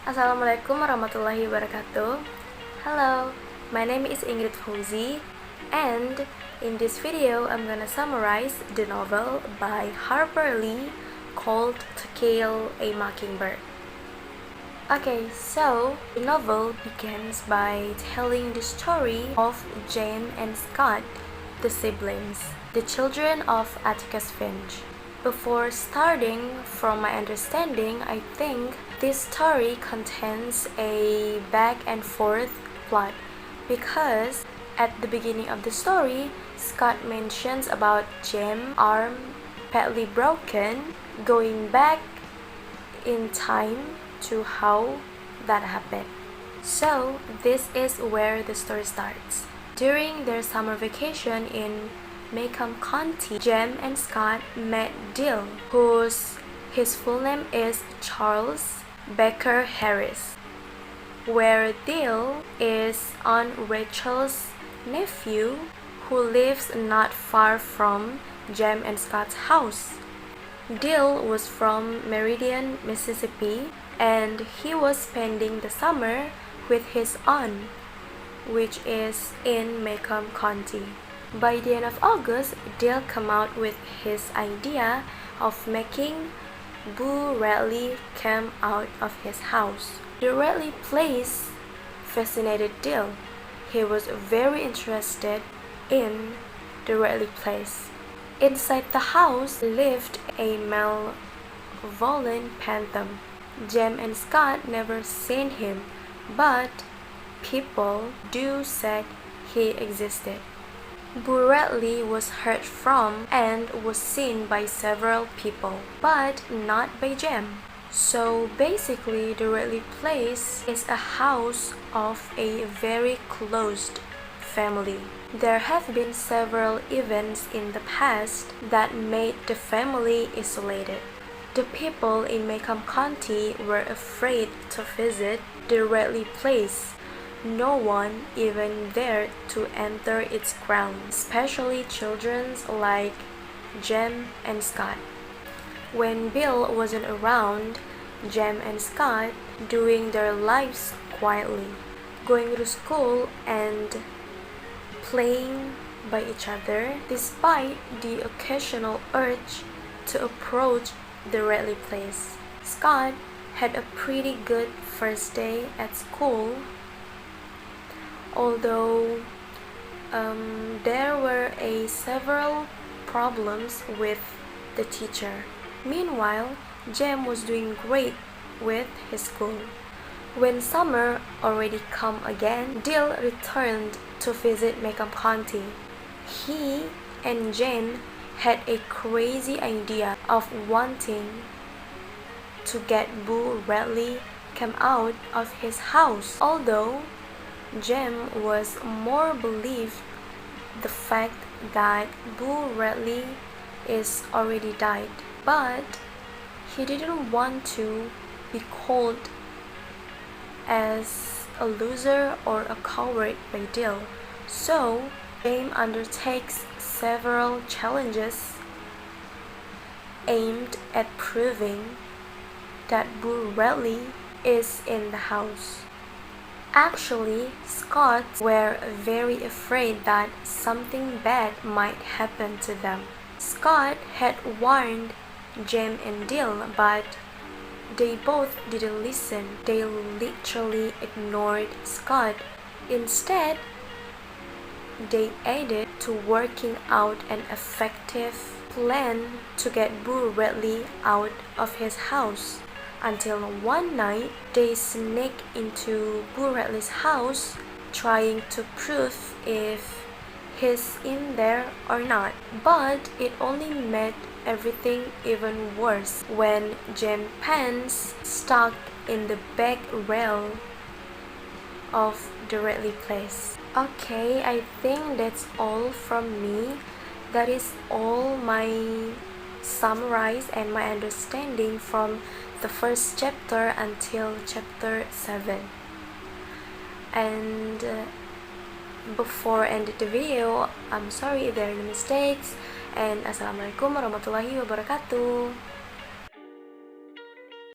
Assalamualaikum warahmatullahi wabarakatuh. Hello, my name is Inggrid Fauzi, and in this video I'm gonna summarize the novel by Harper Lee called To Kill a Mockingbird. Okay, so the novel begins by telling the story of Jane and Scott, the siblings, the children of Atticus Finch. Before starting, from my understanding, I think this story contains a back and forth plot because at the beginning of the story, Scott mentions about Jem's arm badly broken, going back in time to how that happened. So this is where the story starts. During their summer vacation in Macomb County, Jem and Scott met Dill, his full name is Charles Becker Harris, where Dill is Aunt Rachel's nephew who lives not far from Jem and Scott's house. Dill was from Meridian, Mississippi, and he was spending the summer with his aunt, which is in Macomb County. By the end of August, Dill came out with his idea of making Boo Radley come out of his house. The Radley place fascinated Dill. He was very interested in the Radley place. Inside the house lived a malevolent phantom. Jem and Scott never seen him, but people do say he existed. Boo Radley was heard from and was seen by several people, but not by Jem. So basically, the Radley place is a house of a very closed family. There have been several events in the past that made the family isolated. The people in Macomb County were afraid to visit the Radley place. No one even dared to enter its grounds, especially children like Jem and Scott. When Bill wasn't around, Jem and Scott doing their lives quietly, going to school and playing by each other, despite the occasional urge to approach the Radley place. Scott had a pretty good first day at school, although there were several problems with the teacher. Meanwhile, Jem was doing great with his school. When summer already come again, Dill returned to visit Macomb County. He and Jane had a crazy idea of wanting to get Boo Radley come out of his house, although Jem was more believed the fact that Boo Radley is already died, but he didn't want to be called as a loser or a coward by Dill. So Jem undertakes several challenges aimed at proving that Boo Radley is in the house. Actually, Scots were very afraid that something bad might happen to them. Scott had warned Jem and Dill, but they both didn't listen. They literally ignored Scott. Instead, they aided to working out an effective plan to get Boo Radley out of his house. Until one night, they sneaked into Boo Radley's house, trying to prove if he's in there or not. But it only made everything even worse when Jem's pants stuck in the back rail of the Radley place. Okay, I think that's all from me. That is all my summarize and my understanding from the first chapter until chapter 7. And before ending the video, I'm sorry if there are any mistakes, and assalamualaikum warahmatullahi wabarakatuh.